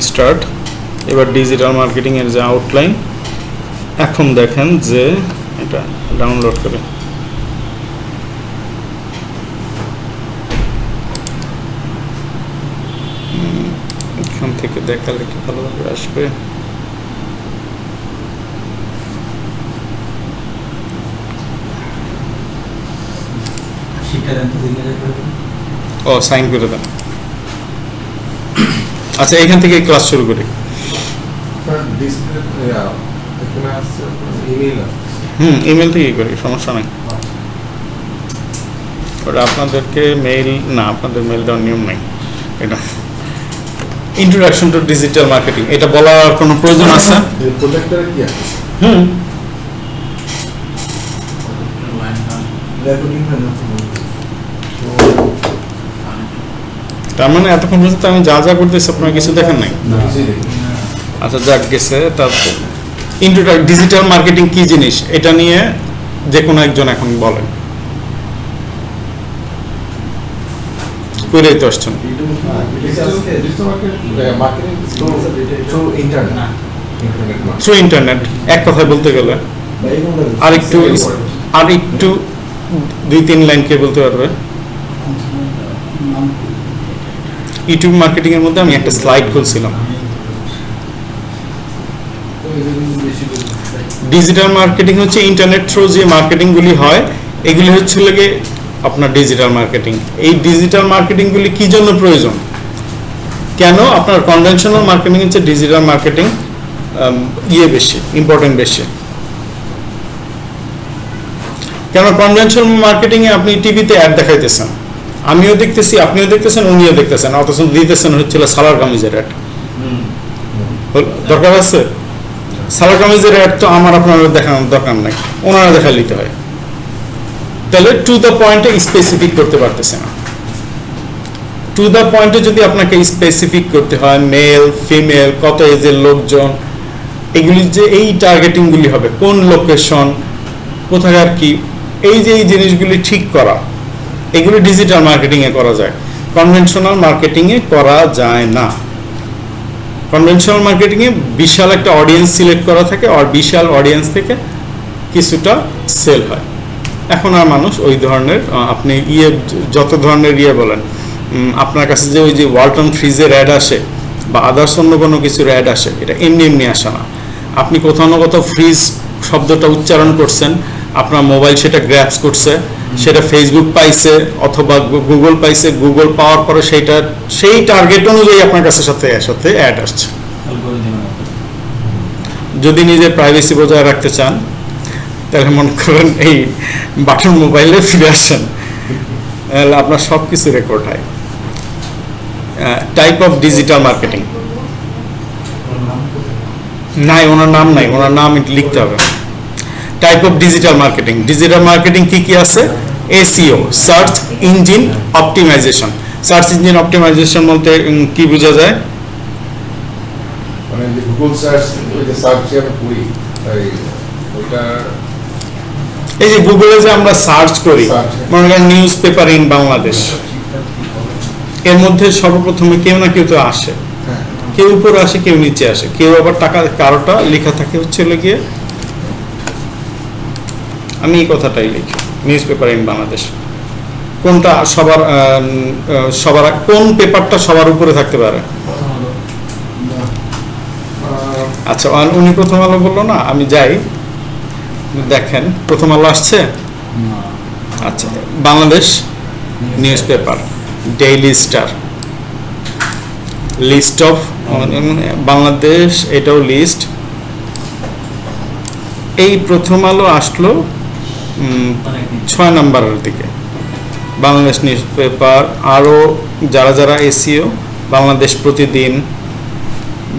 Start. এবার digital marketing এর যে আউটলাইন, এখন দেখেন যে এটা ডাউনলোড করে এখান থেকে দেখালে কি ভালোভাবে আসবে। ও সাইন করে দেন। আচ্ছা, এখান থেকে ক্লাস শুরু করি। ইমেল থেকে করি, সমস্যা নাই। ওটা আপনাদেরকে মেইল না, আপনাদের মেইল দেওয়ার নিয়ম নাই। এটা ইন্ট্রোডাকশন টু ডিজিটাল মার্কেটিং, এটা বলার কোনো প্রয়োজন আছে? তার মানে এতক্ষণ পর্যন্ত আমি যা যা করতেছি আপনারা কিছু দেখেন নাই? আচ্ছা, যাক গেছে। তারপর ডিজিটাল মার্কেটিং কি জিনিস, এটা নিয়ে যে কোনো একজন এখন বলেন। কইরাই তো আসছেন। থ্রু ইন্টারনেট, এক কথায় বলতে গেলে। আর একটু 2-3 লাইন কে বলতে পারবে? ইউটিউব মার্কেটিং এর মধ্যে আমি একটা স্লাইড খুলছিলাম। ডিজিটাল মার্কেটিং হচ্ছে ইন্টারনেট থ্রু যে মার্কেটিং গুলি হয়, এগুলি হচ্ছে লাগে আপনার ডিজিটাল মার্কেটিং। এই ডিজিটাল মার্কেটিং গুলি কি জন্য প্রয়োজন, কেন আপনার কনভেনশনাল মার্কেটিং হচ্ছে ডিজিটাল মার্কেটিং বেশি ইম্পর্টেন্ট বেশি? কেন কনভেনশনাল মার্কেটিং এ আপনি টিভিতে অ্যাড দেখাইতেছেন, আমিও দেখতেছি, আপনিও দেখতেছেন, উনিও দেখতেছেন, অথচ দিতেছেন হচ্ছিল সালোয়ার কামিজের অ্যাড। দরকার আছে? সালোয়ার কামিজের অ্যাড তো আমার আপনার দেখানোর দরকার নাই, ওনারা দেখা নিতে হয়। তাহলে টু দ্য পয়েন্টে স্পেসিফিক করতে পারতেছে না। টু দ্য পয়েন্টে যদি আপনাকে স্পেসিফিক করতে হয়, মেল ফিমেল, কত এজের লোকজন, এগুলি যে এই টার্গেটিংগুলি হবে, কোন লোকেশন, কোথাকার কি, এই যে এই জিনিসগুলি ঠিক করা, এগুলি ডিজিটাল মার্কেটিংয়ে করা যায়, কনভেনশনাল মার্কেটিংয়ে করা যায় না। কনভেনশনাল মার্কেটিংয়ে বিশাল একটা অডিয়েন্স সিলেক্ট করা থাকে, আর বিশাল অডিয়েন্স থেকে কিছুটা সেল হয়। এখন আর মানুষ ওই ধরনের, আপনি যত ধরনের বলেন, আপনার কাছে যে ওই যে ওয়ালটন ফ্রিজের অ্যাড আসে বা আদার্স অন্য কোনো কিছুর অ্যাড আসে, এটা এমনি এমনি আসে না। আপনি কোথাও না কোথাও ফ্রিজ শব্দটা উচ্চারণ করছেন, আপনার মোবাইল সেটা গ্র্যাপস করছে, সেটা ফেসবুক পাইছে অথবা গুগল পাইছে, গুগল পাওয়ার পরে সেই টার্গেট অনুযায়ী আপনার কাছে সাথে অ্যাড আসছে। যদি নিজের প্রাইভেসি বজায় রাখতে চান, তাহলে মনে করেন এই বাটন মোবাইলে ফিরে আসেন, তাহলে আপনার সব কিছু রেকর্ড হয়। টাইপ অফ ডিজিটাল মার্কেটিং নাই, ওনার নাম নাই, ওনার নাম লিখতে হবে। Type of digital marketing, digital marketing কি কি আছে? SEO, search engine optimisation. Search engine optimisation বলতে কি বোঝা যায়? মানে গুগল সার্চ, ওই যে সার্চ আমরা করি, ওটা এই যে গুগলে যে আমরা সার্চ করি, মনে করেন নিউজ পেপার ইন বাংলাদেশ, এর মধ্যে সর্বপ্রথমে কেউ না কেউ তো আসে, কেউ উপরে আসে, কেউ নিচে আসে, কেউ আবার টাকা, কারোটা লেখা থাকে হচ্ছে গিয়ে, আমি এই কথাটাই লিখি, নিউজ পেপার ইন বাংলাদেশ। কোনটা সবার কোন পেপারটা সবার উপরে থাকতে পারে? আচ্ছা, উনি প্রথম আলো বললো না, আমি যাই, দেখেন প্রথম আলো আসছে। আচ্ছা, Bangladesh newspaper, daily star, list of Bangladesh, এটাও লিস্ট। এই প্রথম আলো আসলো 6 নম্বরের দিকে। বাংলাদেশ নিউজ পেপার, আরও যারা যারা এসইও, বাংলাদেশ প্রতিদিন,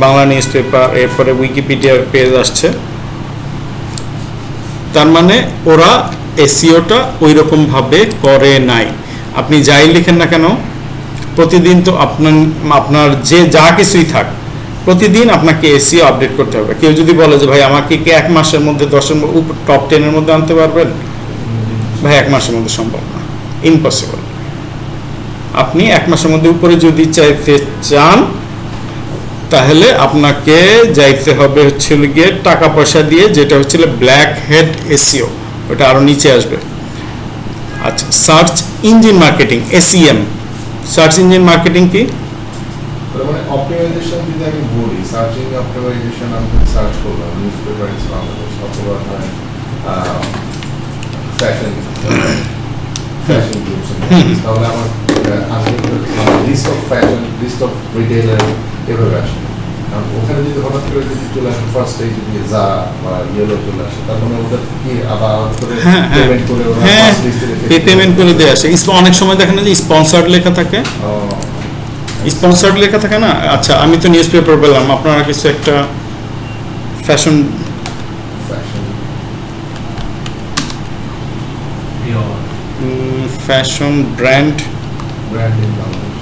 বাংলা নিউজ পেপার, এরপরে উইকিপিডিয়ার পেজ আসছে। তার মানে ওরা এসইওটা ওই রকম ভাবে করে নাই। আপনি যাই লিখেন না কেন, প্রতিদিন তো আপনার যে যা কিছুই থাক, প্রতিদিন আপনাকে এসইও আপডেট করতে হবে। কেউ যদি বলে যে ভাই আমাকে কি 1 মাসের মধ্যে 10-এর টপ 10-এর মধ্যে আনতে পারবেন, ভাই 1 মাসের মধ্যে সম্ভব না, ইম্পসিবল। আপনি 1 মাসের মধ্যে উপরে যদি চাইতে চান, তাহলে আপনাকে যাইতে হবে হচ্ছে গিয়ে টাকা পয়সা দিয়ে, যেটা হচ্ছে ব্ল্যাক হেড এসইও, ওটা আরো নিচে আসবে। আচ্ছা, search engine marketing, SEM. Search engine marketing কি? তার মানে অপটিমাইজেশন যদি আমি বলি, সার্চিং অপটিমাইজেশন আমি সার্চ করলাম নিউজপেপার ইন বাংলাদেশ অথবা ফ্যাশন গ্রুপস, তাহলে আমার list of fashion, list of retailer এভাবে আসে। কারণ ওখানে যদি হঠাৎ করে যদি চলে আসে ফার্স্ট স্টেজ যদি যা বা ইয়েলো চলে আসে, তার মানে ওদের কি আবার করে পেমেন্ট করে ওরা ফার্স্ট লিস্টে পেমেন্ট করে দিয়ে আসে। অনেক সময় দেখেন যে স্পন্সর্ড লেখা থাকে, স্পন্সর্ড লেখা থাকে না। আচ্ছা, আমি তো নিউজ পেপার পেলাম, আপনারা কিছু একটা fashion fashion brand in Bangladesh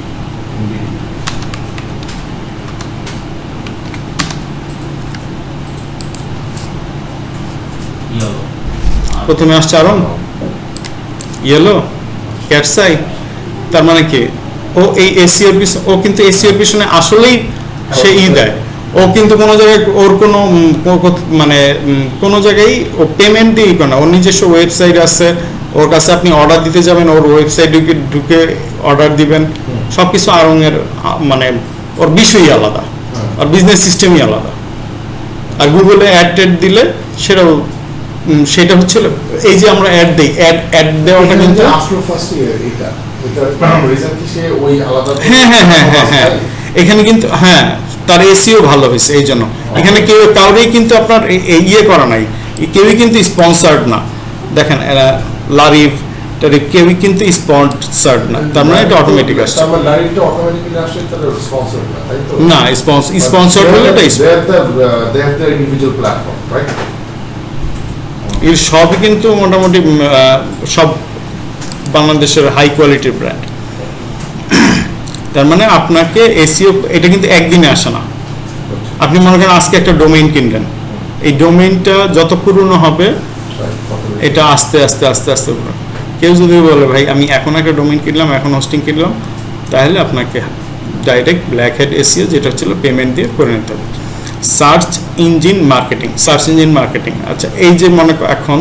প্রথমে আসছে আরং, ইয়েলো, ক্যাটসাই। তার মানে কি ও এই এসিওর পিছনে, ও কিন্তু এসিওর পিছনে আসলেই সে দেয়। ও কিন্তু কোনো জায়গায় ওর কোনো মানে কোনো জায়গায় ও পেমেন্ট দিয়ে করে না। ওর নিজস্ব ওয়েবসাইট আছে, ওর কাছে আপনি অর্ডার দিতে যাবেন, ওর ওয়েবসাইট ঢুকে অর্ডার দিবেন, সব কিছু আরঙের মানে ওর বিষয়ই আলাদা, আর বিজনেস সিস্টেমই আলাদা। আর গুগলে অ্যাড দিলে সেটাও সেটা হচ্ছে এই যে আমরা অ্যাড দিই, অ্যাড দেওয়াটা কিন্তু আসলে ফার্স্ট ইয়ার এটা রিজন কি সে ওই আলাদা হ্যাঁ এখানে কিন্তু তার এসইও ভালো হয়েছে এই জন্য। এখানে কেউ কাউরেই কিন্তু আপনার ইয়ে করা নাই, কেউই কিন্তু স্পন্সর্ড না। দেখেন এরা লারিভ কেউই কিন্তু স্পন্সর্ড না, তার মানে এটা অটোমেটিক আসছে। তার মানে লারিভটা অটোমেটিক্যালি আসে, তাহলে স্পন্সর্ড না, তাই তো? না, স্পন্সর্ড হলে এটা they have their individual platform, right? এর সবই কিন্তু মোটামুটি সব বাংলাদেশের হাই কোয়ালিটির ব্র্যান্ড। তার মানে আপনাকে এসইও এটা কিন্তু একদিনে আসে না। আপনি মনে করেন আজকে একটা ডোমেইন কিনলেন, এই ডোমেইনটা যত পুরনো হবে এটা আস্তে আস্তে আস্তে আস্তে। কেউ যদি বলে ভাই আমি এখন একটা ডোমেইন কিনলাম, এখন হোস্টিং কিনলাম, তাহলে আপনাকে ডাইরেক্ট ব্ল্যাক হেড এসইও, যেটা হচ্ছিল পেমেন্ট দিয়ে করে নিতে হবে। Search engine marketing, search engine marketing. আচ্ছা, এই যে মনে এখন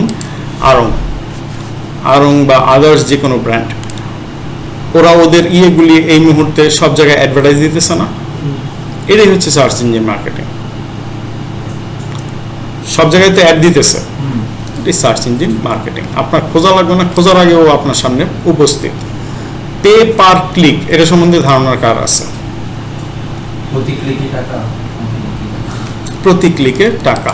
আরং বা আদার্স যে কোনো ব্র্যান্ড, ওরা ওদের ইয়েগুলি এই মুহূর্তে সব জায়গায় অ্যাডভার্টাইজ দিতেছে না, এটাই হচ্ছে সার্চ ইঞ্জিন মার্কেটিং। সব জায়গায় তো অ্যাড দিতেছে, এটাই সার্চ ইঞ্জিন মার্কেটিং। আপনার খোঁজা লাগবে না, খোঁজার আগেও আপনার সামনে উপস্থিত। পে পার ক্লিক, এটা সম্বন্ধে ধারণার কার আছে? প্রতি ক্লিকে টাকা।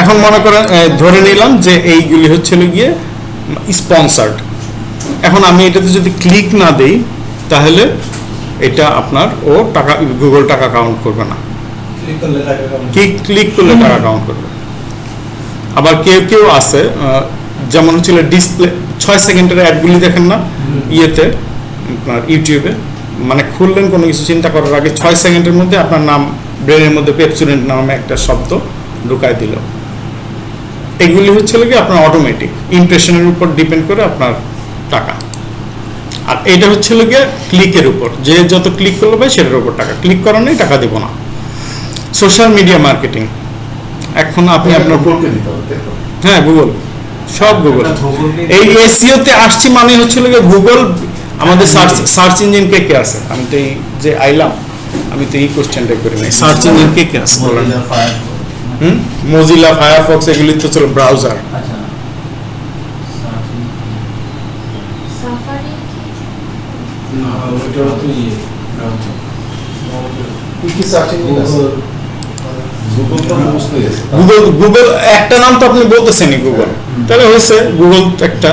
এখন মনে করেন ধরে নিলাম যে এইগুলি হচ্ছিল গিয়ে স্পন্সার্ড। এখন আমি এটাতে যদি ক্লিক না দেই, তাহলে এটা আপনার ও টাকা, গুগল টাকা কাউন্ট করবে না। ক্লিক করলে টাকা কাউন্ট করবে। আবার কেউ কেউ আছে যেমন হচ্ছিল ডিসপ্লে 6 সেকেন্ডের অ্যাডগুলি দেখেন না ইয়েতে আপনার ইউটিউবে, মানে খুললেন কোনো কিছু চিন্তা করার আগে 6 সেকেন্ডের মধ্যে আপনার নাম ব্রেনের মধ্যে পেপসুডেন্ট নামে একটা শব্দ ঢুকাই দিল। এগুলি হচ্ছিল কি আপনার অটোমেটিক ইমপ্রেশনের উপর ডিপেন্ড করে আপনার টাকা। আর এটা হচ্ছিল গিয়ে ক্লিকের উপর, যে যত ক্লিক করলো ভাই সেটার উপর টাকা, ক্লিক করার নেই টাকা দিব না। সোশ্যাল মিডিয়া মার্কেটিং, এখন আপনি আপনার গুগল, সব গুগল। এই এসইওতে আসছি মানে হচ্ছিল গিয়ে গুগল আমাদের সার্চ ইঞ্জিন কে আছে? আমি তো এই যে আইলাম, আমি তো এই কোশ্চেনটা করি নাই। সার্চ ইঞ্জিন কে আছে বলেন? মোজিলা, ফায়ারফক্স, এগুলি তো চলো ব্রাউজার। গুগল একটা নাম তো আপনি বলতেছেনই গুগল, তাহলে হয়েছে গুগল একটা।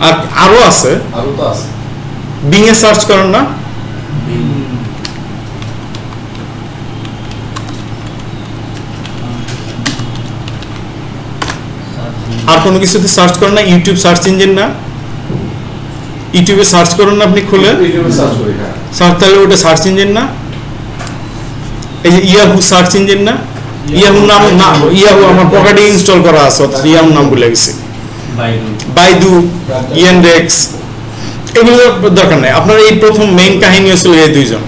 আর আরো আছে, বিং এ সার্চ করেন না? আর কোনো কিছুতে সার্চ করেন না? ইউটিউব সার্চ ইঞ্জিন না? ইউটিউবে সার্চ করেন না আপনি খুলে সার্চ, তাহলে ওটা সার্চ ইঞ্জিন না? এই যে ইয়াহু সার্চ ইঞ্জিন না? ইয়াহু নাম না, ইয়াহু আমার পকেটে ইনস্টল করা আছে, ইয়াহু নাম ভুলে গেছি। বাইদু, ইয়ানডেক্স, এগুলো দরকার নেই। আপনার এই প্রথম মেইন কাহিনী হচ্ছিল এই দুইজন।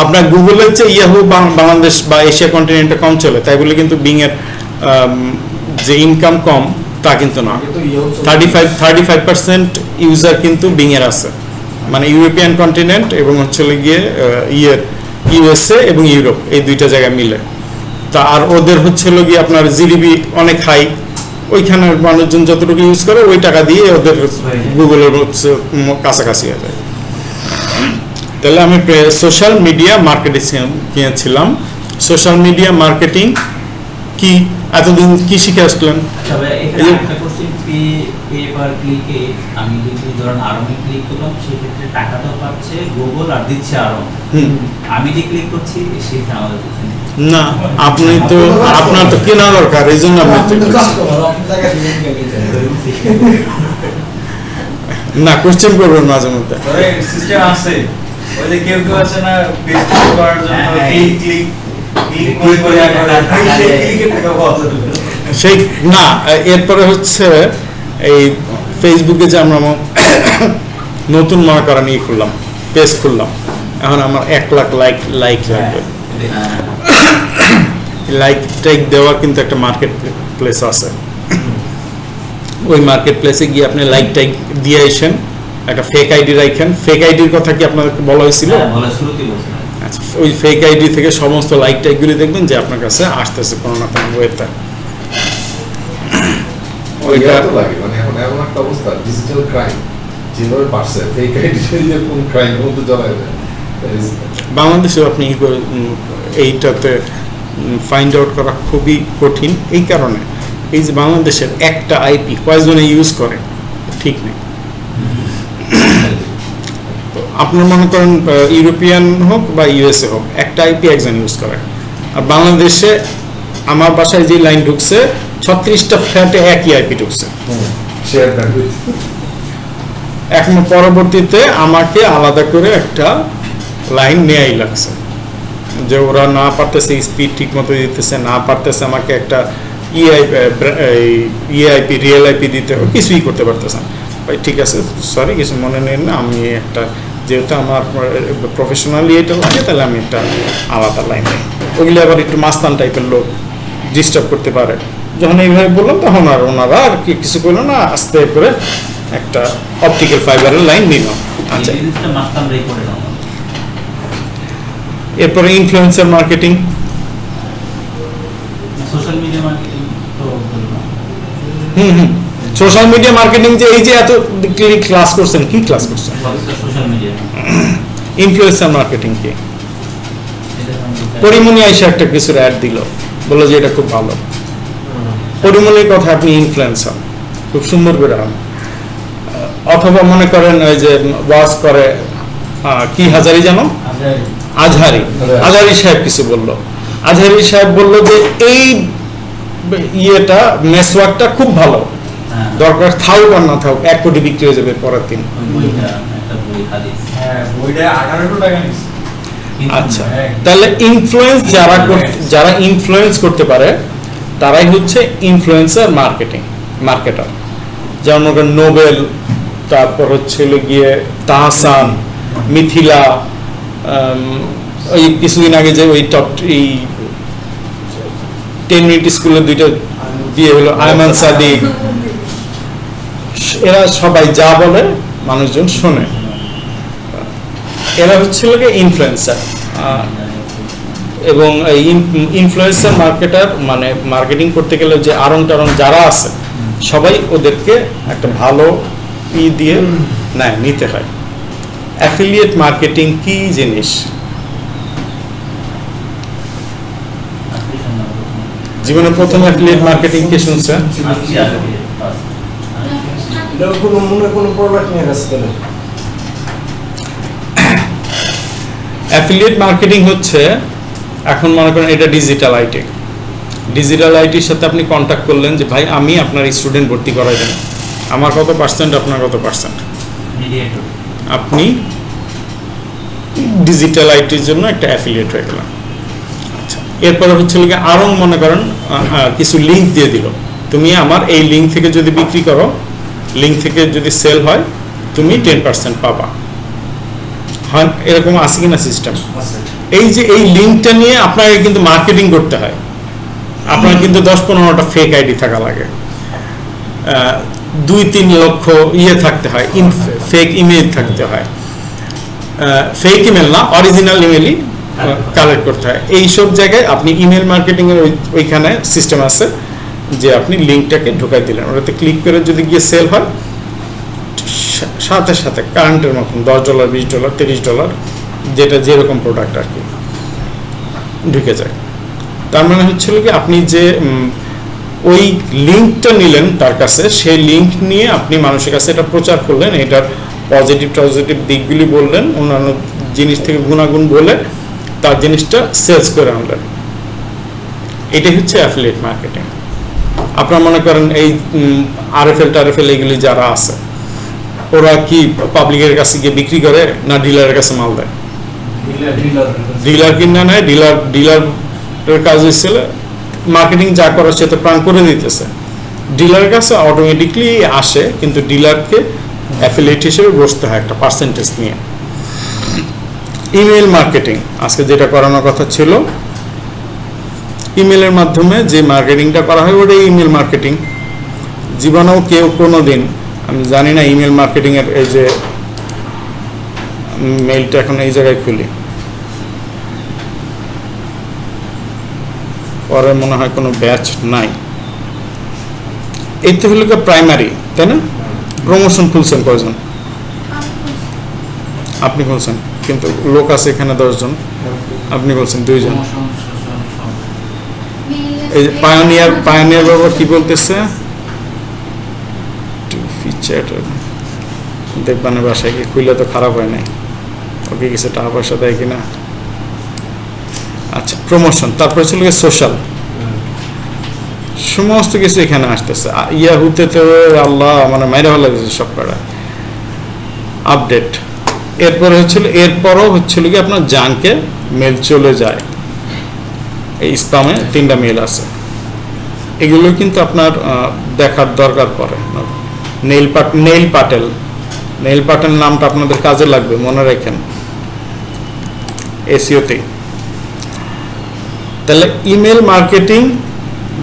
আপনার গুগলের চেয়ে ইয়াহু বাংলাদেশ বা এশিয়া কন্টিনেন্টে কম চলে, তাই বলে কিন্তু বিং এর যে ইনকাম কম তা কিন্তু না। 35% ইউজার কিন্তু বিং এর আছে, মানে ইউরোপিয়ান কন্টিনেন্ট এবং হচ্ছে গিয়ে ইউএসএ এবং ইউরোপ, এই দুইটা জায়গায় মিলে। তা আর ওদের হচ্ছে গিয়ে আপনার জিডিপি অনেক হাই, ওইখানের মানুষজন যতটুকু ইউজ করে ওই টাকা দিয়ে ওদের গুগলের কাছাকাছি হয়ে যায়। তাহলে আমি সোশ্যাল মিডিয়া মার্কেটিং ছিলাম। সোশ্যাল মিডিয়া মার্কেটিং কি, এতদিন কি শিখে আসলেন? আমি যদি ধরেন আরমে ক্লিক করলাম, সেক্ষেত্রে টাকাটা পাচ্ছে গুগল আর দিচ্ছে আরম। আমি যে ক্লিক করছি সেটা আমাদের না, আপনি তো আপনার তো কেনা দরকার, এই জন্য না কোশ্চেন করবেন মাঝে মধ্যে। সিস্টেম আছে, ওই যে কেউ কেউ আছে না ফেসবুক করার জন্য সেই না, এরপরে হচ্ছে এই ফেসবুকে যে আমরা নতুন মনে করা নিয়ে খুললাম, পেজ খুললাম, এখন আমার 1 লাখ লাইক লাগবে। লাইক টাইক দেওয়ার কিন্তু একটা মার্কেট প্লেস আছে, ওই মার্কেট প্লেসে গিয়ে আপনি লাইক টাইক দিয়ে আসেন, একটা ফেক আইডি রাখেন। ফেক আইডির কথা কি আপনাদেরকে বলা হয়েছিল? আচ্ছা, ওই ফেক আইডি থেকে সমস্ত লাইক টাইকগুলি দেখবেন যে আপনার কাছে আসতেছে কোনো না কোনো ওয়েতে। ওইটা তো লাগে, মানে এখন এমন একটা অবস্থা, ডিজিটাল ক্রাইম যেভাবে বাড়ছে, ফেক আইডি দিয়ে কোন ক্রাইম মধ্যে জড়ায় যায়। বাংলাদেশেও আপনি এইটাতে ফাইন্ড আউট করা খুবই কঠিন, এই কারণে এই যে বাংলাদেশের একটা আইপি কয়জনে ইউজ করে ঠিক নেই। আপনার মনে করেন ইউরোপিয়ান হোক বা ইউএসএ হোক, একটা আইপি একজন ইউজ করে। আর বাংলাদেশে আমার বাসায় যে লাইন ঢুকছে 36টা ফ্ল্যাটে একই আইপি ঢুকছে। এখন পরবর্তীতে আমাকে আলাদা করে একটা লাইন নেয়াই লাগছে, যে ওরা না পারতেছে স্পিড ঠিক মতো দিতেছে, না পারতেছে আমাকে একটা ইআইপি রিয়েল আইপি দিতে হবে, কিছুই করতে পারতেছে না। ভাই ঠিক আছে, সরি কিছু মনে নেন না, আমি একটা যেহেতু আমার প্রফেশনালি এটা লাগে, তাহলে আমি একটা আলাদা লাইন নেই। ওগুলি আবার একটু মাস্তান টাইপের লোক, ডিস্টার্ব করতে পারে। যখন এইভাবে বললাম তখন আর ওনারা আর কিছু করলো না, আস্তে করে একটা অপটিক্যাল ফাইবারের লাইন নিল। আচ্ছা, এরপরে influencer marketing. Social media marketing তো সোশ্যাল মিডিয়া মার্কেটিং যে এই যে এত ক্লাস করছেন, কি ক্লাস করছেন? সোশ্যাল মিডিয়া ইনফ্লুয়েন্সার মার্কেটিং কি? পরিমণি আইসা একটা কিছু অ্যাড দিল, বললো যে এটা খুব ভালো। পরিমণির কথা আপনি ইনফ্লুয়েন্সার খুব সুন্দর করে হন। অথবা মনে করেন ওই যে ওয়াজ করে কি হাজারি জানো, আজহারি সাহেব কিছু বললো। আজহারি সাহেব বললো যে এই ইয়েটা মেসওয়াকটা খুব ভালো, দরকার থাক আর না থাক 1 কোটি বিক্রি হয়ে যাবে পরের দিন। আচ্ছা, তাহলে ইনফ্লুয়েন্স যারা ইনফ্লুয়েন্স করতে পারে তারাই হচ্ছে ইনফ্লুয়েন্সার মার্কেটার। যেমন নোবেল, তারপর হচ্ছে গিয়ে তাহসান, মিথিলা, ওই কিছুদিন আগে যে ওই টপ এই 10 মিনিট স্কুলের 2টা বিয়ে হলো, আয়মান সাদিক, এরা সবাই যা বলে মানুষজন শোনে। এরা হচ্ছে ইনফ্লুয়েন্সার। এবং এই ইনফ্লুয়েন্সার মার্কেটার মানে মার্কেটিং করতে গেলে যে আরং টারং যারা আছে সবাই ওদেরকে একটা ভালো দিয়ে নিতে হয়। অ্যাফিলিয়েট মার্কেটিং কি জিনিস? জীবনে প্রথম অ্যাফিলিয়েট মার্কেটিং কে শুনছে? অ্যাফিলিয়েট মার্কেটিং হচ্ছে, এখন মনে করেন এটা ডিজিটাল আইটি, ডিজিটাল আইটির সাথে আপনি কন্ট্যাক্ট করলেন যে ভাই আমি আপনার স্টুডেন্ট ভর্তি করাই দেন, আমার কত পার্সেন্ট আপনার কত পার্সেন্ট, আপনি ডিজিটাল আইটির জন্য একটা অ্যাফিলিয়েট হয়ে গেলাম। আচ্ছা, এরপরে হচ্ছে আরও মনে করেন কিছু লিঙ্ক দিয়ে দিল, তুমি আমার এই লিঙ্ক থেকে যদি বিক্রি করো, লিঙ্ক থেকে যদি সেল হয় তুমি 10% পাবা। হয় এরকম আছে কিনা সিস্টেম? আছে। এই যে এই লিঙ্কটা নিয়ে আপনাকে কিন্তু মার্কেটিং করতে হয়, আপনার কিন্তু 10-15টা ফেক আইডি থাকা লাগে, 2-3 লক্ষ থাকতে হয়, ফেক ইমেল থাকতে হয়, ফেক ইমেল না অরিজিনাল ইমেলই কালেক্ট করতে হয়। এইসব জায়গায় আপনি ইমেল মার্কেটিং এর ওইখানে সিস্টেম আছে যে আপনি লিঙ্কটাকে ঢোকাই দিলেন, ওটাতে ক্লিক করে যদি গিয়ে সেল হয় সাথে সাথে কারেন্টের মতন $10, $20, $30 যেটা যেরকম প্রোডাক্ট আর কি ঢুকে যায়। তার মানে হচ্ছিল কি আপনি যে ওই লিঙ্কটা নিলেন তার কাছে, সেই লিঙ্ক নিয়ে আপনি মানুষের কাছে এটা প্রচার করলেন, এটার পজিটিভ দিকগুলি বললেন, অন্যান্য জিনিস থেকে গুণাগুণ বলে তার জিনিসটা সেলস করে আনলেন। এটাই হচ্ছে অ্যাফিলিয়েট মার্কেটিং। আপনারা মনে করেন এই আরএফএল এগুলি যারা আছে ওরা কি পাবলিকের কাছে গিয়ে বিক্রি করে না ডিলারের কাছে মাল দেয়? ডিলার কিনা নেয়, ডিলারের কাজ হচ্ছিল মার্কেটিং যা করা সে তো প্ল্যান করে দিতেছে, ডিলারের কাছে অটোমেটিকলি আসে, কিন্তু ডিলারকে অ্যাফিলিয়েট হিসেবে বসতে হয় একটা পার্সেন্টেজ নিয়ে। ইমেল মার্কেটিং আজকে যেটা করানোর কথা ছিল, ইমেলের মাধ্যমে যে মার্কেটিংটা করা হয় ওটাই ইমেল মার্কেটিং। জীবনেও কেউ কোনো দিন, আমি জানি না ইমেল মার্কেটিং এর এই যে মেইলটা এখন এই জায়গায় খুলি, পরে মনে হয় কোনো ব্যাচ নাই। এই তো হলো প্রাইমারি, তাই না? প্রমোশন খুলছেন কয়জন? আপনি খুলছেন, কিন্তু লোক আছে এখানে 10 জন, আপনি বলছেন 2 জন। এই যে পায়োনিয়ার বাবা কি বলতেছে, দেখবানে বাসায় কি খুললে তো খারাপ হয় নাই, ওকে কিছু টাকা পয়সা দেয় কিনা। আচ্ছা, প্রমোশন, তারপরে ছিল সোশ্যাল, সমস্ত কিছু এখানে আসতেছে। ইয়াহুতে তো আল্লাহ মানে মাইরে ভালো লাগছে সব কটা আপডেট। এরপরও হচ্ছিল কি আপনার জাঙ্কে মেল চলে যায়, এই স্প্যামে 3টা মেল আছে, এগুলো কিন্তু আপনার দেখার দরকার পড়ে। নেইল পাটেল নামটা আপনাদের কাজে লাগবে, মনে রাখেন এসইওতে। তাহলে ইমেল মার্কেটিং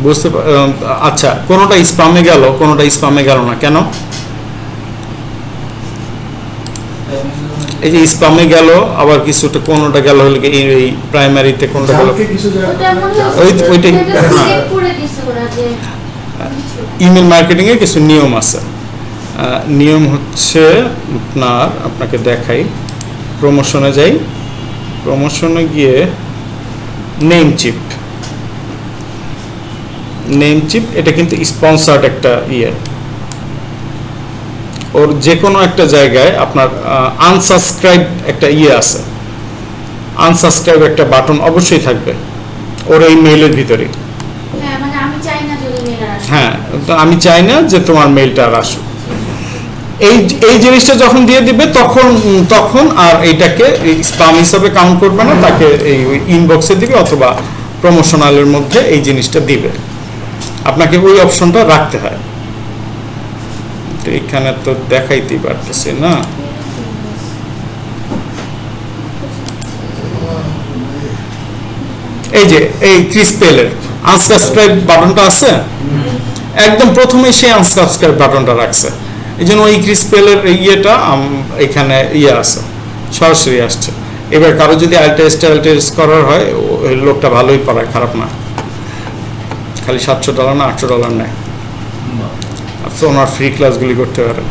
বুঝতে, আচ্ছা কোনোটা স্প্যামে গেল না কেন? এই যে স্প্যামে গেল, আবার কিছুটা কোনোটা গেল হলো এই প্রাইমারিতে, কোনটা গেল ওইটাই। ইমেল মার্কেটিং এর কিছু নিয়ম আছে। নিয়ম হচ্ছে আপনাকে দেখাই, প্রমোশনে যাই, প্রমোশনে গিয়ে নেম চিপ, এটা কিন্তু স্পন্সর্ড একটা ওর যে কোনো একটা জায়গায় আপনার আনসাবস্ক্রাইব একটা আছে, আনসাবস্ক্রাইব একটা বাটন অবশ্যই থাকবে ওর এই মেইলের ভিতরে। হ্যাঁ, তো আমি চাই না যে তোমার মেইলটা আর আসুক, এই জিনিসটা যখন দিয়ে দিবে তখন আর এইটাকে স্প্যাম হিসাবে কাউন্ট করবে না, তাকে এই ইনবক্সে দিবে অথবা প্রমোশনালের মধ্যে এই জিনিসটা দিবে। আপনাকে ওই অপশনটা রাখতে হয়। তো এখানে তো দেখাইতেই পারতেছে না, এই যে এই ক্রিসপেলের আনসাবস্ক্রাইব বাটনটা আছে, একদম প্রথমেই সেই আনসাবস্ক্রাইব বাটনটা রাখছে, এই জন্য ওই ক্রিসপেলের এখানে আছে, সরাসরি আসছে। এবার কারো যদি আলটেস্ট করার হয়, ওই লোকটা ভালোই পড়ায়, খারাপ না, খালি $700 না $800 নেয়, আচ্ছা ওনার ফ্রি ক্লাসগুলি করতে পারে।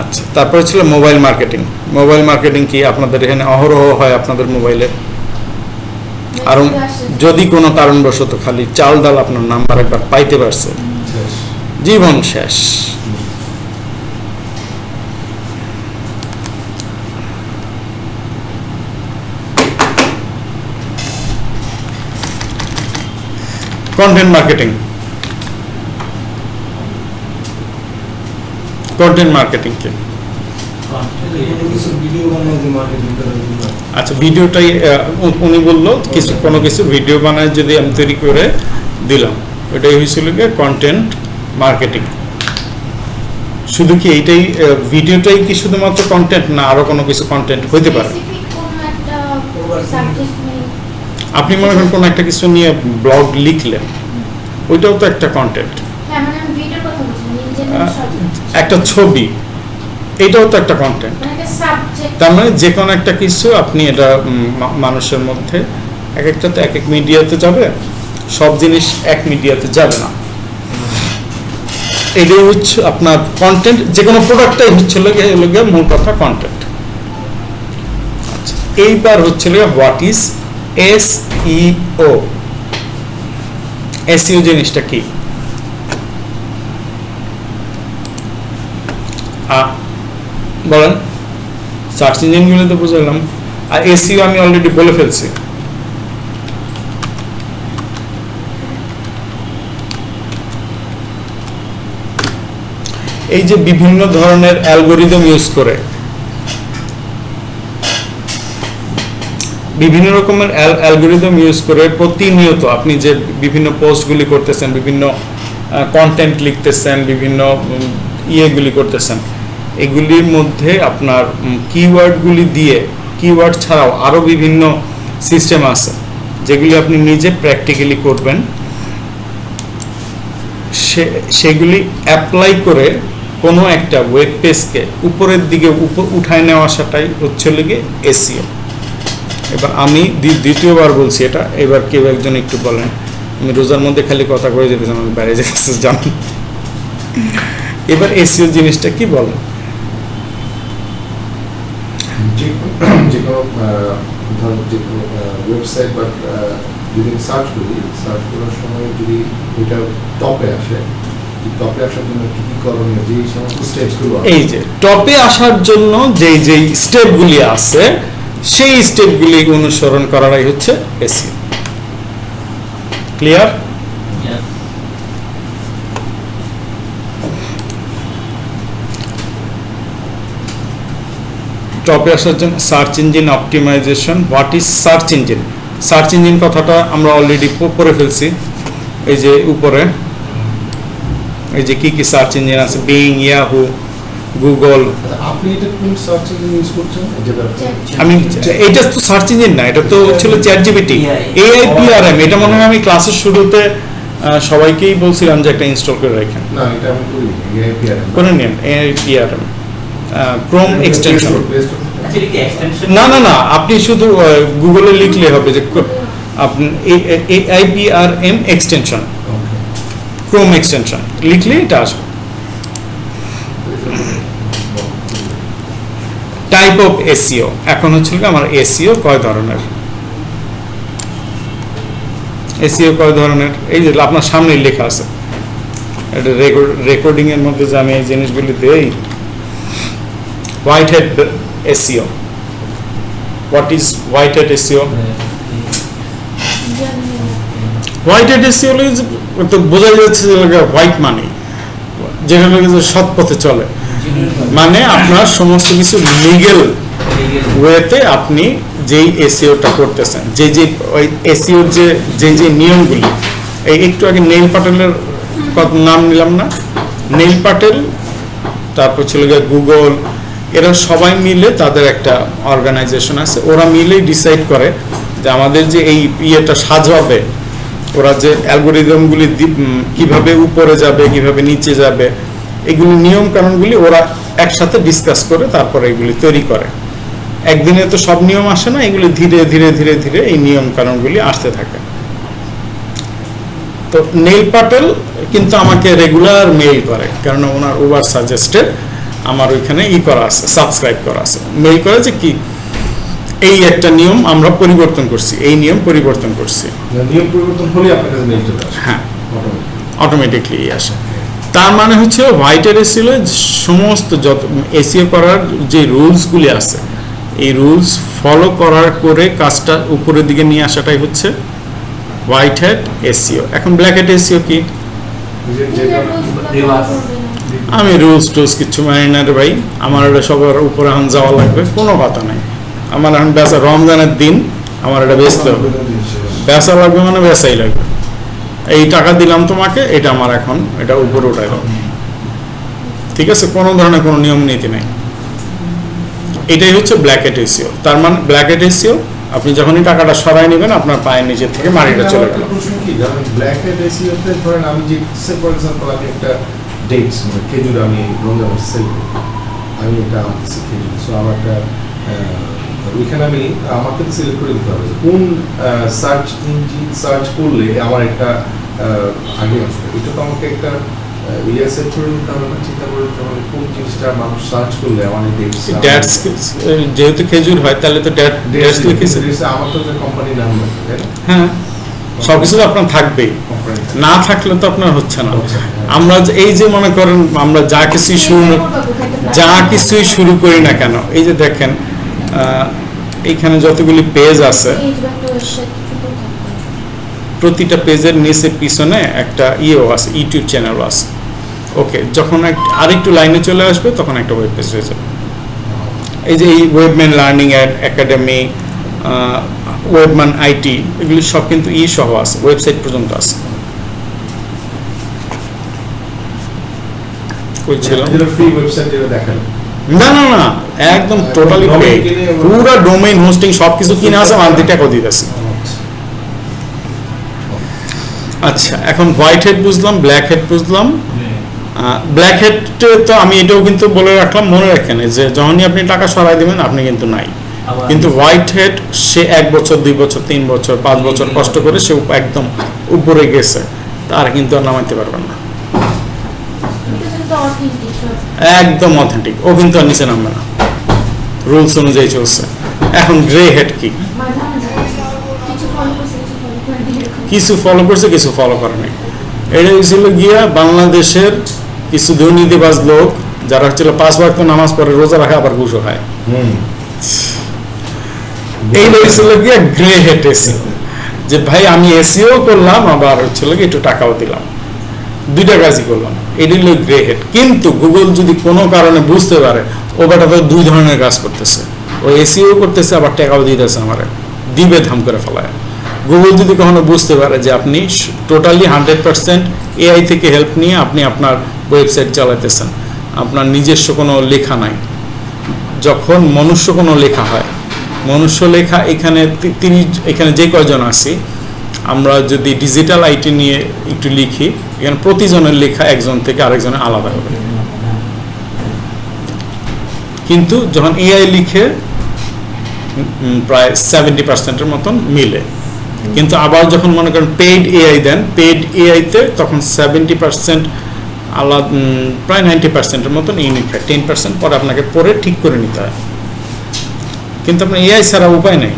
আচ্ছা, তারপরে ছিল মোবাইল মার্কেটিং কি আপনাদের এখানে অহরহ হয় আপনাদের মোবাইলে? আর যদি কোনো কারণবশত খালি চাল ডাল আপনার নাম্বার একবার পাইতে পারছে, জীবন শেষ। কন্টেন্ট মার্কেটিং কি? আচ্ছা, ভিডিওটাই উনি বললো কোনো কিছু ভিডিও বানায় যদি আমি তৈরি করে দিলাম, ওইটাই হয়েছিল গিয়ে কন্টেন্ট মার্কেটিং। শুধু কি এইটাই ভিডিওটাই কি শুধুমাত্র কন্টেন্ট, না আরো কোনো কিছু কন্টেন্ট হইতে পারে? Specific কোনো একটা subject নিয়ে আপনি মনে করেন কোনো একটা কিছু নিয়ে ব্লগ লিখলেন, ওইটাও তো একটা কন্টেন্ট। হ্যাঁ মানে আমি ভিডিওর কথা বলছি in general subject একটা ছবি, এটাও তো একটা কন্টেন্ট। মানে একটা সাবজেক্ট তার মানে যে কোনো একটা কিছু আপনি এটা মানুষের মধ্যে এক একটা তো এক এক মিডিয়াতে যাবে, সব জিনিস এক মিডিয়াতে যাবে না। এটাই হচ্ছে আপনার কন্টেন্ট, যে কোনো প্রোডাক্টটাই হচ্ছে লোকে মূল কথা কন্টেন্ট। আচ্ছা, এইবার হচ্ছে হোয়াট ইজ এসইও। এসইও জিনিসটা কি? বলেন। সার্চ ইঞ্জিনগুলো তো বুঝলাম, আর এসইও আমি অলরেডি বলে ফেলছি। এই যে বিভিন্ন ধরনের অ্যালগোরিদম ইউজ করে, বিভিন্ন রকমের অ্যালগোরিদম ইউজ করে প্রতিনিয়ত আপনি যে বিভিন্ন পোস্টগুলি করতেছেন, বিভিন্ন কন্টেন্ট লিখতেছেন, বিভিন্ন ইয়েগুলি করতেছেন, এগুলির মধ্যে আপনার কিওয়ার্ডগুলি দিয়ে, কিওয়ার্ড ছাড়াও আরও বিভিন্ন সিস্টেম আছে যেগুলি আপনি নিজে প্র্যাকটিক্যালি করবেন, সেগুলি অ্যাপ্লাই করে কোনো একটা ওয়েব পেজকে উপরের দিকে উঠায় নেওয়া আসাটাই হচ্ছে লিগে এসইও। এবার আমি দ্বিতীয়বার বলছি এটা, এবার কেউ একজন একটু বলেন। আমি রোজার মধ্যে খালি কথা করে যেতেছি, আমি বাইরে যেতেছি জানেন। এবার এসইও জিনিসটা কি বলেন? যে কোনো ধরুন যে কোনো ওয়েবসাইট বা যদি সার্চ করি, সার্চ করার সময় যদি ওইটা টপে আসে, টপে আসার জন্য কি কি করণীয়, যে সমস্ত স্টেপসগুলো এই যে টপে আসার জন্য যেই স্টেপগুলি আছে, সেই স্টেপগুলি অনুসরণ করাটাই হচ্ছে এসইও। ক্লিয়ার? Yes. টপে আসার জন্য search engine optimisation. What is search engine? Search engine কথাটা আমরা অলরেডি পড়ে ফেলছি। এই যে উপরে এই যে কি কি সার্চ ইঞ্জিন আছে, বিং, ইয়াহু, গুগল। আপনি এটা কোন সার্চ ইঞ্জিন ইউজ করছেন? আমি এটা তো সার্চ ইঞ্জিন না, এটা তো ছিল চ্যাট জিপিটি, এআই পিআরএম। এটা মনে হয় আমি ক্লাসের শুরুতে সবাইকেই বলছিলাম যে একটা ইনস্টল করে রাখেন। না, এটা আমি করি এআইপিআরএম করে নিন AI PRM, Chrome extension. Actually কি extension? না না না, আপনি শুধু গুগলে লিখলে হবে যে আপনি এআইপিআরএম এক্সটেনশন, ক্রোম এক্সটেনশন লিখলে এটা আসবে। Type of SEO. এখন হচ্ছে আমার এসইও কয় ধরনের, এসইও কয় ধরনের, এই যে আপনার সামনে লেখা আছে। এটা রেকর্ডিং এর মধ্যে যে আমি এই জিনিসগুলি দেই। White hat SEO. What is white hat SEO? White hat SEO তো বোঝা যাচ্ছে যে হোয়াইট মানি, যেটা সৎ পথে চলে, মানে আপনার সমস্ত কিছু লিগেল ওয়েতে আপনি যেই এসইওটা করতেছেন, যে ওই এসইওর যে নিয়মগুলি, এই একটু আগে নেইল পাটেলের নাম নিলাম না, নেইল পাটেল, তারপর ছিল গিয়ে গুগল, এরা সবাই মিলে তাদের একটা অর্গানাইজেশন আছে, ওরা মিলেই ডিসাইড করে যে আমাদের যে এই ইয়েটা সাজাবে, ওরা যে অ্যালগোরিদমগুলি কিভাবে উপরে যাবে, কিভাবে নিচে যাবে, এগুলি নিয়ম কানুনগুলি ওরা একসাথে ডিসকাস করে তারপরে এগুলি তৈরি করে। একদিনে তো সব নিয়ম আসে না, এগুলি ধীরে ধীরে ধীরে ধীরে এই নিয়ম কানুনগুলি আসতে থাকে। তো নেইল পাটেল কিন্তু আমাকে রেগুলার মেইল করে, কারণ ওনার ওভার সাজেস্টেড আমার ওইখানে করা আছে, সাবস্ক্রাইব করা আছে, মেইল করে যে কি এই একটা নিয়ম আমরা পরিবর্তন করছি, এই নিয়ম পরিবর্তন করছি। নিয়ম পরিবর্তন হলে আপনার কাছে মেইল চলে আসে। হ্যাঁ, অটোমেটিকলি আসে। তার মানে হচ্ছে হোয়াইটের এসইও সমস্ত যত এসইও করার যে রুলসগুলি আছে, এই রুলস ফলো করার করে কাজটা উপরের দিকে নিয়ে আসাটাই হচ্ছে হোয়াইট হ্যাট এসইও। এখন ব্ল্যাক হ্যাট এসইও কি? আমি রুলস টুলস কিছু মানি না রে ভাই, আমার এটা সবার উপরে এখন যাওয়া লাগবে, কোনো কথা নাই। আমার এখন বেচা, রমজানের দিন আমার এটা বেচতে হবে, বেচা লাগবে মানে বেচাই লাগবে। এই টাকা দিলাম তোমাকে, এটা আমার এখন এটা উপরে উঠাই দাও। ঠিক আছে, কোনো ধরনের কোনো নিয়ম নীতি নেই। এটাই হচ্ছে ব্ল্যাক হ্যাট এসইও। তার মানে ব্ল্যাক হ্যাট এসইও আপনি যখনই টাকাটা সরাই নেবেন আপনার পায়ের নিচে থেকে মাটিটা চলে গেল। ব্ল্যাক হেড এসইওতে ধরেন আমি যে ফর এক্সাম্পল আমি একটা ডেটস মানে খেজুর আমি রমজান সেল করি, আমি এটা আনতেছি খেজুর, সো আমার একটা ওইখানে আমি আমাকে সিলেক্ট করে দিতে হবে যে কোন সার্চ ইঞ্জিন সার্চ করলে আমার একটা আগে আসবে। এটা তো আমাকে একটা সেট করে দিতে হবে না, চিন্তা করে দিতে হবে কোন জিনিসটা মানুষ সার্চ করলে আমার এই ড্যাটস যেহেতু খেজুর হয় তাহলে তো ড্যাটস লিখেছে, আমার তো কোম্পানি নাম আছে তাই না? হ্যাঁ সবকিছু তো আপনার থাকবেই, না থাকলে তো আপনার হচ্ছে না। আমরা এই যে মনে করেন আমরা যা কিছুই শুরু করি না কেন, এই যে দেখেন এইখানে যতগুলি পেজ আছে প্রতিটা পেজের নিচে পিছনে একটা ইয়েও আছে, ইউটিউব চ্যানেলও আছে। ওকে, যখন আরেকটু লাইনে চলে আসবে তখন একটা ওয়েব পেজ হয়ে যাবে। এই যে এই ওয়েবম্যান লার্নিং একাডেমি, ওয়েবম্যান আইটি, এগুলি সব কিন্তু ই সহ আছে, ওয়েবসাইট পর্যন্ত আছে। কই ছিল ফ্রি ওয়েবসাইট যেটা দেখানো? না না না, একদম টোটালি পেইড, পুরো ডোমেইন হোস্টিং সবকিছু কিনে আছে, মান্থলি টাকা দিতেছে। আচ্ছা, এখন হোয়াইট হেড বুঝলাম, ব্ল্যাক হেড বুঝলাম। ব্ল্যাক হেড তো আমি এটাও কিন্তু বলে রাখলাম, মনে রাখেন যে যখনই আপনি টাকা সরাই দেবেন আপনি কিন্তু নাই। কিন্তু হোয়াইট হেড সে 1 বছর 2 বছর 3 বছর 5 বছর কষ্ট করে সে একদম উপরে গেছে, তার কিন্তু আর নামাইতে পারবেন না, একদম অথেন্টিক। ও কিন্তু আর নিচে নামবে না, রুলস অনুযায়ী চলছে। এখন গ্রে হেড কি? কিছু ফলো করছে, কিছু ফলো করে নাই। এটা ছিল গিয়া বাংলাদেশের কিছু দুর্নীতিবাজ লোক যারা হচ্ছিল 5 ওয়াক্ত নামাজ পড়ে, রোজা রাখে, আবার ঘুষও খায়। এই ছিল গিয়া গ্রে হেড এসিও, যে ভাই আমি এসিও করলাম আবার হচ্ছিল কি একটু টাকাও দিলাম, দুইটা কাজই করলাম। এটি হলো গ্রে হেড। কিন্তু গুগল যদি কোনো কারণে বুঝতে পারে ও বেটা তো 2 ধরনের কাজ করতেছে, ও এসিও করতেছে আবার টাকাও দিতেছে, আমার দিবে ধাম করে ফেলায়। গুগল যদি কখনো বুঝতে পারে যে আপনি টোটালি 100% এআই থেকে হেল্প নিয়ে আপনি আপনার ওয়েবসাইট চালাতেছেন, আপনার নিজস্ব কোনো লেখা নাই, যখন মনুষ্য কোনো লেখা হয়, মনুষ্য লেখা এখানে এখানে যে কয়জন আছি আমরা যদি ডিজিটাল আইটি নিয়ে একটু লিখি, এখানে প্রতিজনের লেখা একজন থেকে আরেকজনের আলাদা হবে। কিন্তু যখন এআই লিখে প্রায় 70%-এর মতন মিলে। কিন্তু আবার যখন মনে করেন পেইড এআই দেন, পেইড এআইতে তখন 70% আলাদা, প্রায় 90%-এর মতন ইউনিক হয়, 10% পরে আপনাকে পরে ঠিক করে নিতে হয়। কিন্তু আপনার এআই ছাড়া উপায় নেই।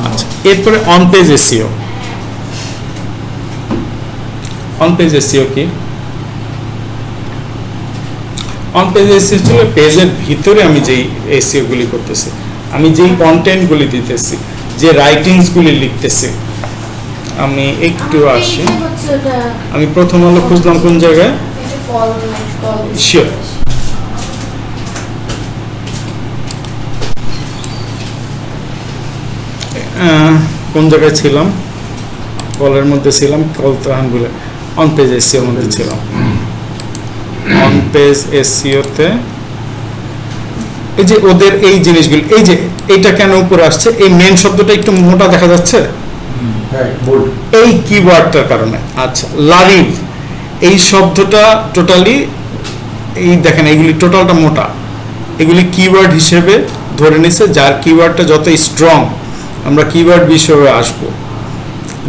আচ্ছা, এরপরে on page SEO. On page SEO কি? অন পেজ এসইও হচ্ছে পেজের ভিতরে আমি যেই এসইও গুলি করতেছি, আমি যেই কন্টেন্ট গুলি দিতেছি, যে রাইটিংস গুলি লিখতেছি। আমি একটু আসি, আমি প্রথম আলো খুঁজলাম কোন জায়গায়, শিওর কোন জায়গায় ছিলাম, কলের মধ্যে ছিলাম, কল তখন বলে অন পেজ এসইওর মধ্যে ছিলাম। অন পেজ এসইওতে এই যে ওদের এই জিনিসগুলো, এই যে এইটা কেন উপরে আসছে, এই মেন শব্দটা একটু মোটা দেখা যাচ্ছে এই কিওয়ার্ডটার কারণে। আচ্ছা, লারিভ এই শব্দটা টোটালি, এই দেখেন এইগুলি টোটালটা মোটা, এগুলি কিওয়ার্ড হিসেবে ধরে নিছে, যার কিওয়ার্ডটা যত স্ট্রং আমরা কিওয়ার্ড বিষয়ে আসবো।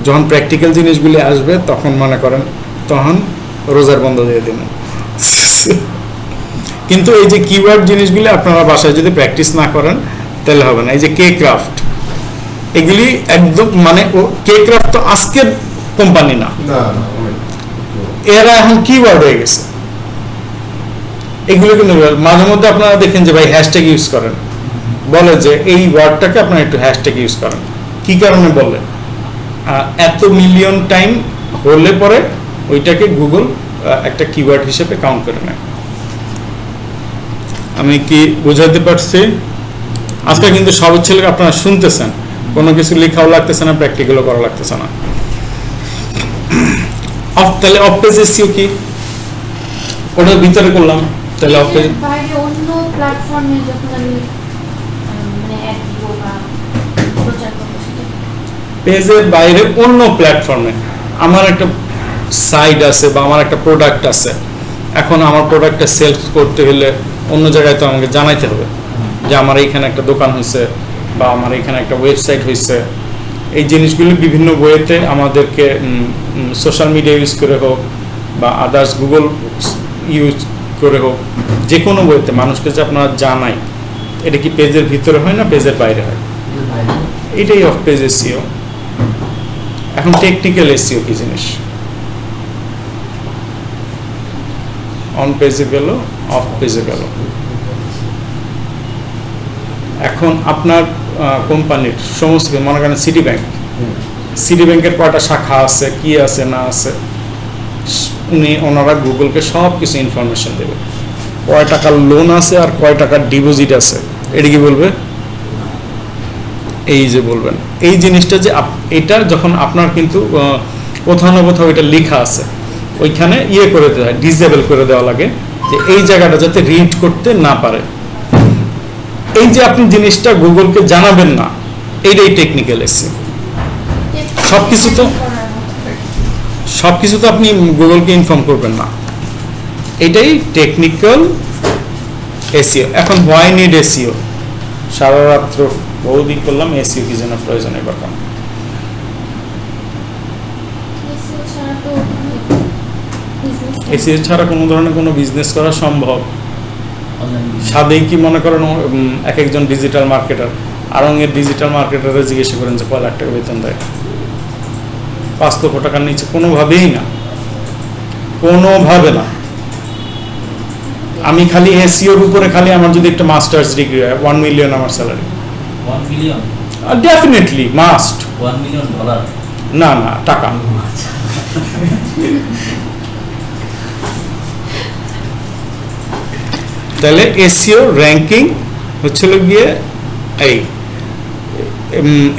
যখন প্র্যাকটিক্যাল জিনিসগুলি আসবে তখন মনে করেন তখন রোজার বন্ধ দিয়ে দিন। কিন্তু এই যে কিওয়ার্ড জিনিসগুলি আপনারা বাসায় যদি প্র্যাকটিস না করেন তাহলে হবে না। এই যে কে ক্রাফট, এগুলি একদম মানে কে ক্রাফট তো আজকের কোম্পানি না, এরা এখন কিওয়ার্ড হয়ে গেছে। এগুলো কিন্তু মাঝে মধ্যে আপনারা দেখেন যে ভাই হ্যাশট্যাগ ইউজ করেন, বলে যে এই ওয়ার্ডটাকে আপনারা একটু হ্যাশট্যাগ ইউজ করেন। কি কারণে বলে? এত মিলিয়ন টাইম হলে পরে ওইটাকে গুগল একটা কিওয়ার্ড হিসেবে কাউন্ট করে নেয়। আমি কি বোঝাতে পারছি? আজকে কিন্তু সব ছেলে আপনারা শুনতেছেন, কোনো কিছু লেখাও লাগতেছে না, প্র্যাকটিক্যালও করা লাগতেছে না। তাহলে অফ পেজ এসইও কি? ওটার ভিতরে করলাম তাহলে অফ পেজ, বাইরে অন্য প্ল্যাটফর্মে যখন আমি মানে অ্যাড দিব বা প্রচার করবো সেটা পেজের বাইরে অন্য প্ল্যাটফর্মে আমার একটা সাইট আছে বা আমার একটা প্রোডাক্ট আছে, এখন আমার প্রোডাক্টটা সেল করতে হলে অন্য জায়গায় তো আমাকে জানাইতে হবে যে আমার এইখানে একটা দোকান হয়েছে বা আমার এখানে একটা ওয়েবসাইট হয়েছে। এই জিনিসগুলি বিভিন্ন ওয়েতে আমাদেরকে সোশ্যাল মিডিয়া ইউজ করে হোক বা আদার্স গুগল ইউজ করে হোক, যে কোনো ওয়েতে মানুষকে যে আপনারা জানাই, এটা কি পেজের ভিতরে হয় না পেজের বাইরে হয়? এটাই অফ পেজ এসইও। এখন টেকনিক্যাল এসইও কি জিনিস? অন পেজে গেল, অফ পেজে গেল। এখন আপনার কোম্পানির সমস্ত, মনে করেন সিটি ব্যাংক, সিটি ব্যাংকের কয়টা শাখা আছে, কি আছে না আছে, ওনারা গুগলকে সব কিছু ইনফরমেশন দেবে। কয় টাকার লোন আছে আর কয় টাকার ডিপোজিট আছে, এটা কি বলবে? এই যে বলবেন এই জিনিসটা যে এটা যখন আপনার কিন্তু কোথাও না কোথাও এটা লেখা আছে, ওইখানে ইয়ে করে দেওয়া হয়, ডিসেবল করে দেওয়া লাগে যে এই জায়গাটা যাতে রিড করতে না পারে। এই যে আপনি জিনিসটা গুগলকে জানাবেন না, এইটাই টেকনিক্যাল এসইও। সবকিছু তো সবকিছু তো আপনি গুগলকে ইনফর্ম করবেন না, এটাই টেকনিক্যাল এসইও। এখন হোয়াই নিড এসইও? সারা রাত্র বহুদিন করলাম, এসইও কি যেন প্রয়োজনের কথা। এসইও ছাড়া তো এসইও ছাড়া কোনো ধরনের কোনো বিজনেস করা সম্ভব? অনলাইন সাদেই কি মনে করেন এক একজন ডিজিটাল মার্কেটার, আরঙের ডিজিটাল মার্কেটারে জিজ্ঞেস করেন যে কয় লাখ টাকা বেতন দেয়? 5 লক্ষ টাকার নিচে কোনোভাবেই না, কোনোভাবে না। আমি খালি এসইওর উপরে খালি আমার যদি একটা মাস্টার্স ডিগ্রি হয়, 1 মিলিয়ন আমার salary, 1 million, definitely must. $1 million? না না, টাকা। তাহলে এসইও র্যাঙ্কিং হচ্ছিল গিয়ে এই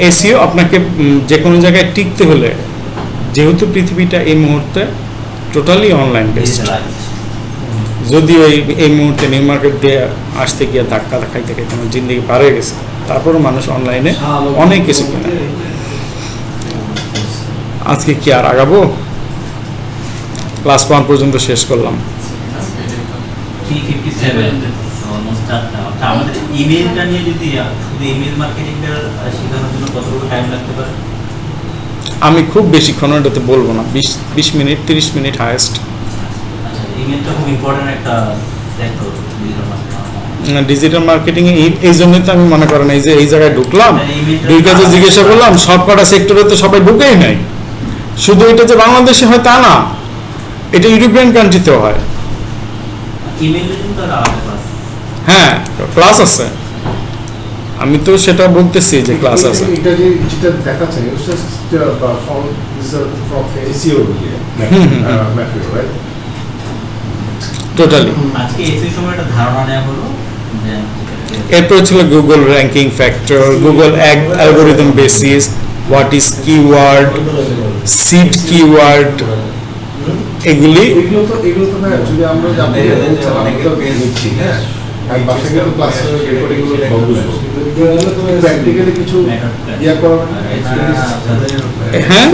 এসইও আপনাকে যে কোনো জায়গায় টিকতে হলে, যেহেতু পৃথিবীটা এই মুহূর্তে টোটালি অনলাইন বেসড, যদিও এই মুহূর্তে নিউ মার্কেট দিয়ে আসতে গিয়ে ধাক্কা খাইতে খাইতে আমার জিন্দগি পার হয়ে গেছে, তারপরও মানুষ অনলাইনে অনেক কিছু কেনে। আজকে কি আর আগাবো? ক্লাস 1 পর্যন্ত শেষ করলাম। 357 অলমোস্ট। আচ্ছা, আমাদের ইমেইলটা নিয়ে যদি শুধু ইমেইল মার্কেটিংটা শেখানোর জন্য কতটুকু টাইম লাগতে পারে? আমি খুব বেশিক্ষণ এটাতে বলবো না, 20 মিনিট 30 মিনিট হায়েস্ট। আচ্ছা, ইমেইলটা খুব ইম্পর্টেন্ট একটা sector digital marketing. Digital marketing এই জন্যই তো আমি মনে করেন এই যে এই জায়গায় ঢুকলাম, ঢুকে যে জিজ্ঞাসা করলাম, সব কটা সেক্টরে তো সবাই ঢুকেই নাই। শুধু এটা যে বাংলাদেশে হয় তা না, এটা ইউরোপিয়ান কান্ট্রিতেও হয়। ইমেইলের জন্য তো আলাদা ক্লাস। হ্যাঁ, ক্লাস আছে, আমি তো সেটা বলতেছি যে ক্লাস আছে। এটা যেটা দেখাচ্ছে it's just from SEO material, right? Totally. আজকে এসির সময় একটা ধারণা নেওয়া হলো যে এরপর ছিল Google ranking factor, Google algorithm basis, what is keyword, seed keyword, এগুলি এগুলো তো না অ্যাকচুয়ালি আমরা জানি অনেকে পেজ নিচ্ছি, হ্যাঁ, আর বাসায় গিয়ে ক্লাস রেকর্ডিংগুলো বুঝবো, প্র্যাকটিক্যালি কিছু ইয়া করা। হ্যাঁ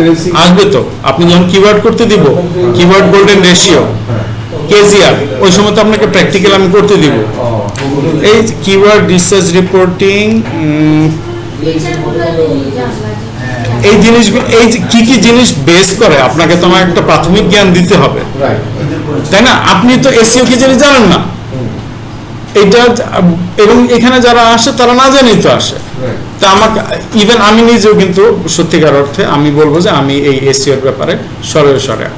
আসবে তো। আপনি যখন কিওয়ার্ড করতে দিব, কিওয়ার্ড গোল্ডেন রেশিও, কেজিআর, ওই সময় তো আপনাকে প্র্যাকটিক্যাল আমি করতে দিব। এই কিওয়ার্ড রিসার্চ রিপোর্টিং, ফিচারগুলো আমি জানলা এই জিনিসগুলো, এই যে কি কি জিনিস বেস করে আপনাকে তো আমার একটা প্রাথমিক জ্ঞান দিতে হবে, তাই না? আপনি তো এসইও কি জিনিস জানেন না, এটা এবং এখানে যারা আসে তারা না জানেই তো আসে। তা আমাকে ইভেন আমি নিজেও কিন্তু সত্যিকার অর্থে আমি বলবো যে আমি এই এসইওর ব্যাপারে সরে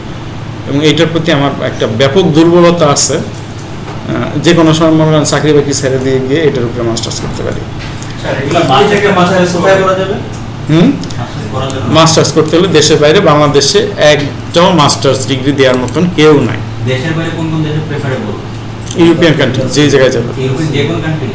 এবং এইটার প্রতি আমার একটা ব্যাপক দুর্বলতা আছে। যে কোনো সময় মনে করেন চাকরি বাকরি ছেড়ে দিয়ে গিয়ে এটার উপরে মাস্টার্স করতে পারি। মাস্টার্স করতে হলে দেশের বাইরে, বাংলাদেশে একটাও মাস্টার্স ডিগ্রি দেওয়ার মতন কেউ নাই। দেশের বাইরে কোন কোন দেশে প্রেফারেবল? ইউরোপিয়ান কান্ট্রি, যে জায়গায় যাবে। ইউরোপিয়ান যে কোনো কান্ট্রি?